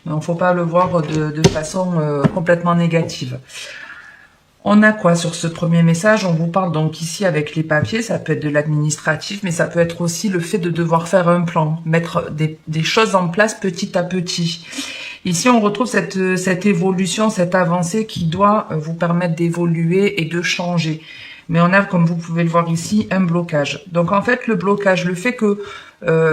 Il ne faut pas le voir de façon complètement négative. On a quoi sur ce premier message? On vous parle donc ici avec les papiers, ça peut être de l'administratif, mais ça peut être aussi le fait de devoir faire un plan, mettre des choses en place petit à petit. Ici, on retrouve cette évolution, cette avancée qui doit vous permettre d'évoluer et de changer. Mais on a, comme vous pouvez le voir ici, un blocage. Donc en fait, le blocage, le fait que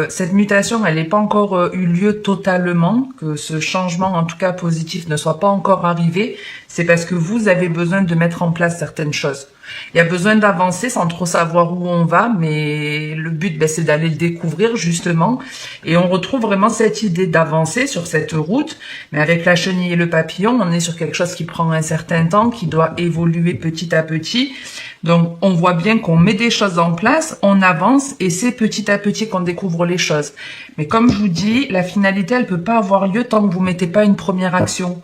cette mutation, elle n'ait pas encore eu lieu totalement, que ce changement, en tout cas positif, ne soit pas encore arrivé, c'est parce que vous avez besoin de mettre en place certaines choses. Il y a besoin d'avancer sans trop savoir où on va, mais le but, c'est d'aller le découvrir justement. Et on retrouve vraiment cette idée d'avancer sur cette route, mais avec la chenille et le papillon, on est sur quelque chose qui prend un certain temps, qui doit évoluer petit à petit. Donc, on voit bien qu'on met des choses en place, on avance, et c'est petit à petit qu'on découvre les choses. Mais comme je vous dis, la finalité, elle peut pas avoir lieu tant que vous mettez pas une première action.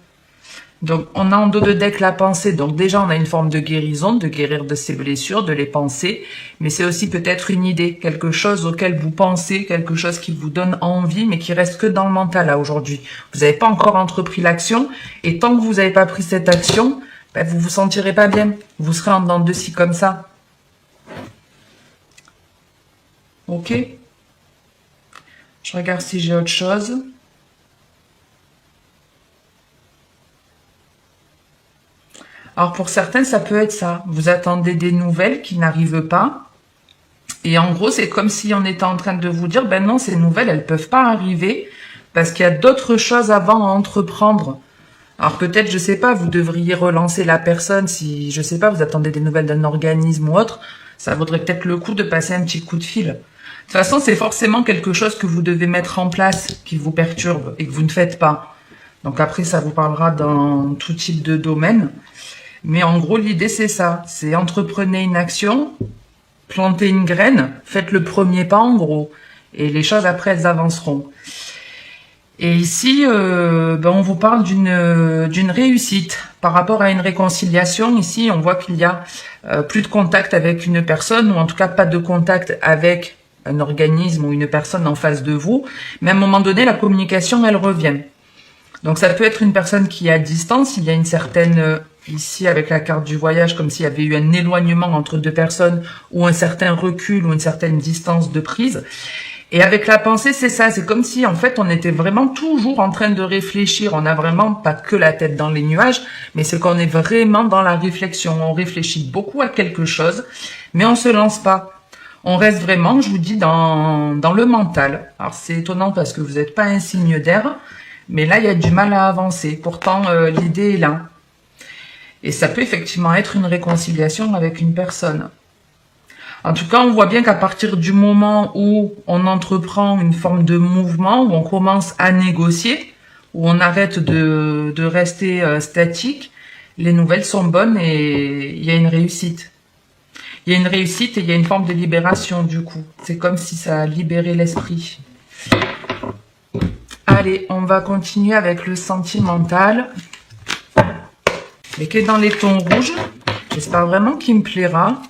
Donc, on a en dos de deck la pensée. Donc, déjà, on a une forme de guérison, de guérir de ses blessures, de les penser. Mais c'est aussi peut-être une idée, quelque chose auquel vous pensez, quelque chose qui vous donne envie, mais qui reste que dans le mental, là, aujourd'hui. Vous n'avez pas encore entrepris l'action. Et tant que vous n'avez pas pris cette action, vous vous sentirez pas bien. Vous serez en dedans de scie comme ça. Ok? Je regarde si j'ai autre chose. Alors pour certains, ça peut être ça. Vous attendez des nouvelles qui n'arrivent pas. Et en gros, c'est comme si on était en train de vous dire, ben non, ces nouvelles, elles peuvent pas arriver parce qu'il y a d'autres choses avant à entreprendre. Alors peut-être, je sais pas, vous devriez relancer la personne si, je sais pas, vous attendez des nouvelles d'un organisme ou autre. Ça vaudrait peut-être le coup de passer un petit coup de fil. De toute façon, c'est forcément quelque chose que vous devez mettre en place, qui vous perturbe et que vous ne faites pas. Donc après, ça vous parlera dans tout type de domaine. Mais en gros, l'idée, c'est ça. C'est entreprenez une action, plantez une graine, faites le premier pas en gros. Et les choses après, elles avanceront. Et ici, on vous parle d'une réussite par rapport à une réconciliation. Ici, on voit qu'il y a plus de contact avec une personne, ou en tout cas pas de contact avec un organisme ou une personne en face de vous. Mais à un moment donné, la communication, elle revient. Donc ça peut être une personne qui est à distance, il y a une certaine, ici avec la carte du voyage, comme s'il y avait eu un éloignement entre deux personnes, ou un certain recul, ou une certaine distance de prise. Et avec la pensée, c'est ça, c'est comme si en fait on était vraiment toujours en train de réfléchir, on n'a vraiment pas que la tête dans les nuages, mais c'est qu'on est vraiment dans la réflexion, on réfléchit beaucoup à quelque chose, mais on se lance pas. On reste vraiment, je vous dis, dans le mental. Alors c'est étonnant parce que vous n'êtes pas un signe d'air, mais là, il y a du mal à avancer. Pourtant, l'idée est là. Et ça peut effectivement être une réconciliation avec une personne. En tout cas, on voit bien qu'à partir du moment où on entreprend une forme de mouvement, où on commence à négocier, où on arrête de rester statique, les nouvelles sont bonnes et il y a une réussite. Il y a une réussite et il y a une forme de libération du coup. C'est comme si ça a libéré l'esprit. Allez, on va continuer avec le sentimental. Mais qui est dans les tons rouges. J'espère vraiment qu'il me plaira.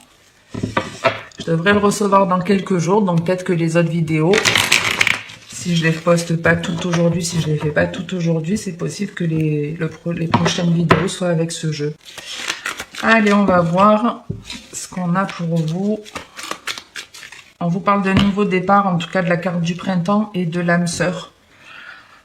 Je devrais le recevoir dans quelques jours. Donc peut-être que les autres vidéos, si je les poste pas toutes aujourd'hui, si je les fais pas toutes aujourd'hui, c'est possible que les prochaines vidéos soient avec ce jeu. Allez, on va voir ce qu'on a pour vous. On vous parle d'un nouveau départ, en tout cas de la carte du printemps et de l'âme sœur.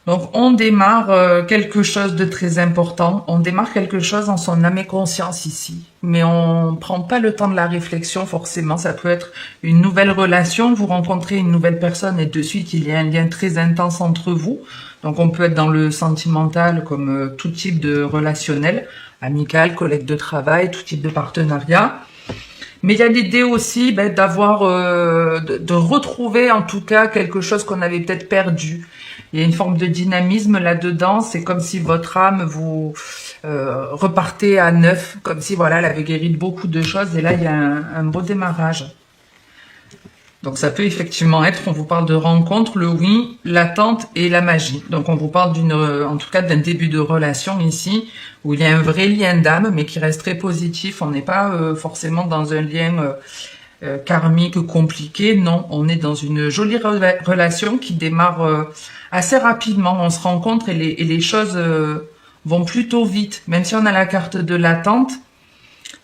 Donc, on démarre quelque chose de très important. On démarre quelque chose en son âme et conscience ici. Mais on prend pas le temps de la réflexion forcément. Ça peut être une nouvelle relation. Vous rencontrez une nouvelle personne et de suite, il y a un lien très intense entre vous. Donc, on peut être dans le sentimental comme tout type de relationnel. Amical, collègue de travail, tout type de partenariat. Mais il y a l'idée aussi d'avoir, de retrouver en tout cas quelque chose qu'on avait peut-être perdu. Il y a une forme de dynamisme là-dedans. C'est comme si votre âme, vous repartez à neuf, comme si voilà, elle avait guéri de beaucoup de choses. Et là, il y a un beau démarrage. Donc ça peut effectivement être, on vous parle de rencontre, le oui, l'attente et la magie. Donc on vous parle en tout cas d'un début de relation ici, où il y a un vrai lien d'âme, mais qui reste très positif. On n'est pas forcément dans un lien karmique compliqué, non. On est dans une jolie relation qui démarre assez rapidement. On se rencontre et les choses vont plutôt vite. Même si on a la carte de l'attente,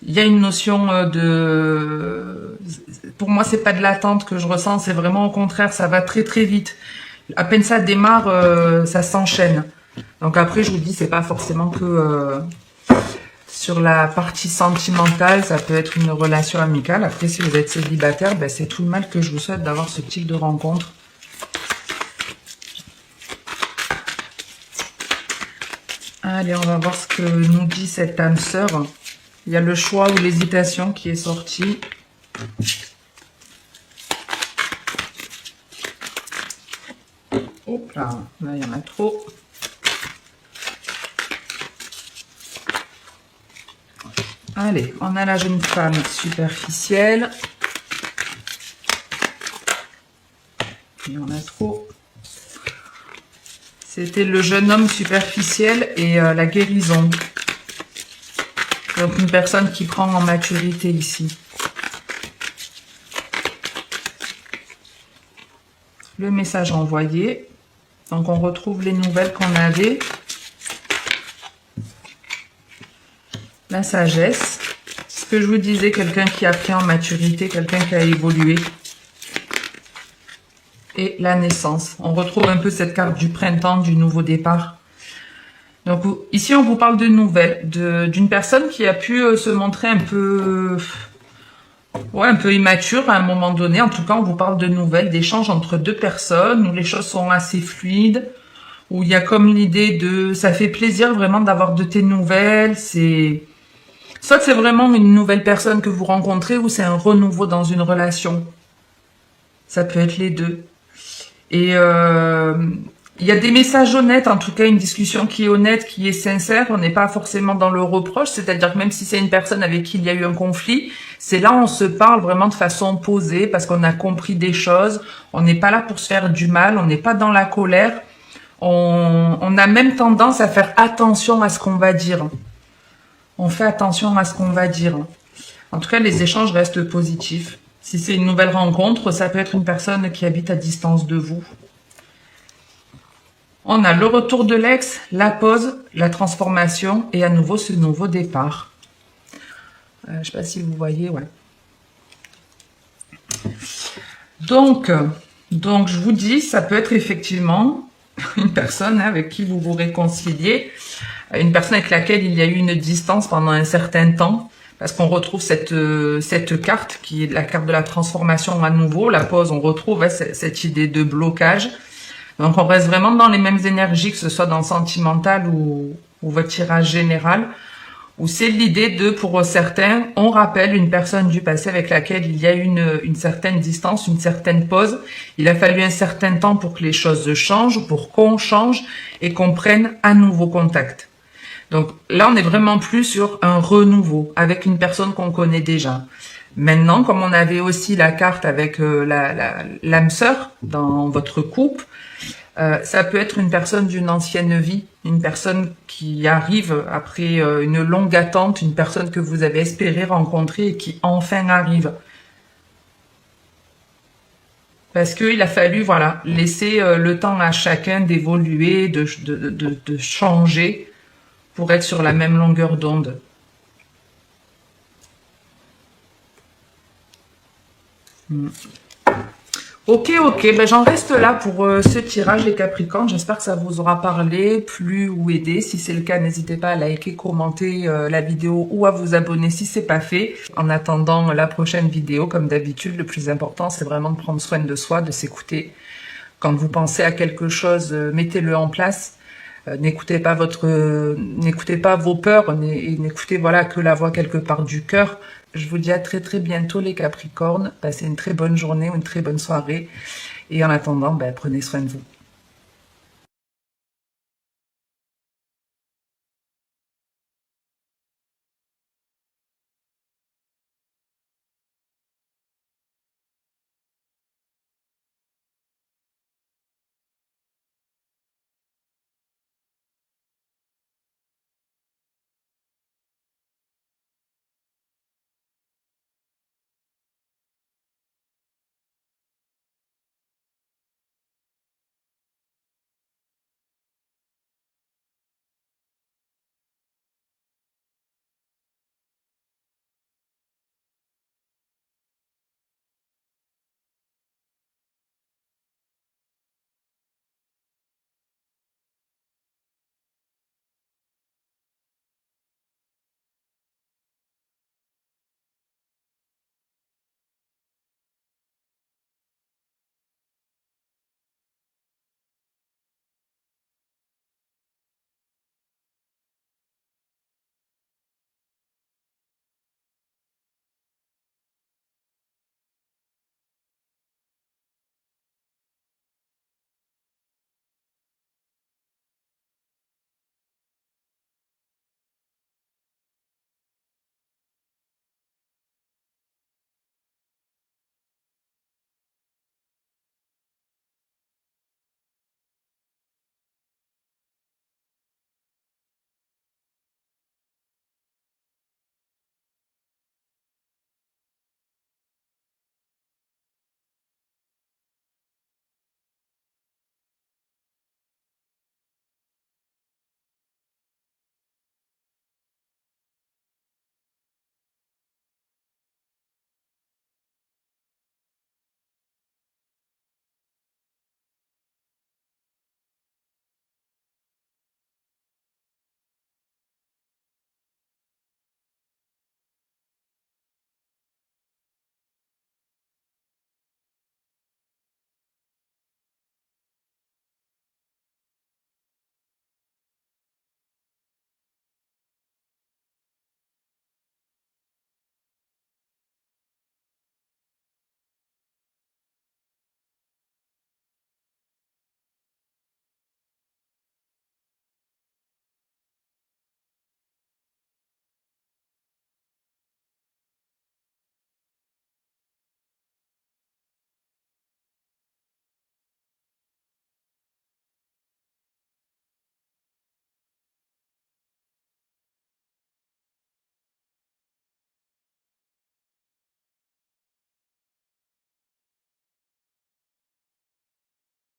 il y a une notion de... Pour moi, c'est pas de l'attente que je ressens, c'est vraiment au contraire, ça va très très vite. À peine ça démarre, ça s'enchaîne. Donc après, je vous dis, c'est pas forcément que sur la partie sentimentale, ça peut être une relation amicale. Après, si vous êtes célibataire, ben, c'est tout le mal que je vous souhaite d'avoir ce type de rencontre. Allez, on va voir ce que nous dit cette âme sœur. Il y a le choix ou l'hésitation qui est sorti. Hop là, là il y en a trop. Allez, on a la jeune femme superficielle. Il y en a trop. C'était le jeune homme superficiel et la guérison. Donc une personne qui prend en maturité ici. Le message envoyé. Donc on retrouve les nouvelles qu'on avait. La sagesse. Ce que je vous disais, quelqu'un qui a pris en maturité, quelqu'un qui a évolué. Et la naissance. On retrouve un peu cette carte du printemps, du nouveau départ. Donc ici, on vous parle de nouvelles, d'une personne qui a pu se montrer un peu immature à un moment donné. En tout cas, on vous parle de nouvelles, d'échanges entre deux personnes, où les choses sont assez fluides, où il y a comme l'idée de... Ça fait plaisir vraiment d'avoir de tes nouvelles, soit c'est vraiment une nouvelle personne que vous rencontrez, ou c'est un renouveau dans une relation. Ça peut être les deux. Et il y a des messages honnêtes, en tout cas une discussion qui est honnête, qui est sincère. On n'est pas forcément dans le reproche, c'est-à-dire que même si c'est une personne avec qui il y a eu un conflit, c'est là où on se parle vraiment de façon posée, parce qu'on a compris des choses. On n'est pas là pour se faire du mal, on n'est pas dans la colère. On a même tendance à faire attention à ce qu'on va dire. On fait attention à ce qu'on va dire. En tout cas, les échanges restent positifs. Si c'est une nouvelle rencontre, ça peut être une personne qui habite à distance de vous. On a le retour de l'ex, la pause, la transformation et à nouveau ce nouveau départ. Je ne sais pas si vous voyez, ouais. Donc, je vous dis, ça peut être effectivement une personne avec qui vous vous réconciliez, une personne avec laquelle il y a eu une distance pendant un certain temps, parce qu'on retrouve cette carte qui est la carte de la transformation à nouveau, la pause, on retrouve cette idée de blocage. Donc on reste vraiment dans les mêmes énergies, que ce soit dans le sentimental ou votre tirage général, où c'est l'idée de, pour certains, on rappelle une personne du passé avec laquelle il y a eu une certaine distance, une certaine pause. Il a fallu un certain temps pour que les choses changent, pour qu'on change et qu'on prenne à nouveau contact. Donc là, on est vraiment plus sur un renouveau avec une personne qu'on connaît déjà. Maintenant, comme on avait aussi la carte avec l'âme sœur dans votre couple, ça peut être une personne d'une ancienne vie, une personne qui arrive après une longue attente, une personne que vous avez espéré rencontrer et qui enfin arrive. Parce qu'il a fallu, voilà, laisser le temps à chacun d'évoluer, de changer pour être sur la même longueur d'onde. Ok, ben j'en reste là pour ce tirage les Capricornes. J'espère que ça vous aura parlé, plu ou aidé. Si c'est le cas, n'hésitez pas à liker, commenter la vidéo ou à vous abonner si c'est pas fait. En attendant la prochaine vidéo, comme d'habitude, le plus important, c'est vraiment de prendre soin de soi, de s'écouter. Quand vous pensez à quelque chose, mettez-le en place. N'écoutez pas vos peurs, n'écoutez voilà que la voix quelque part du cœur. Je vous dis à très très bientôt les Capricornes. Passez une très bonne journée ou une très bonne soirée. Et en attendant, prenez soin de vous.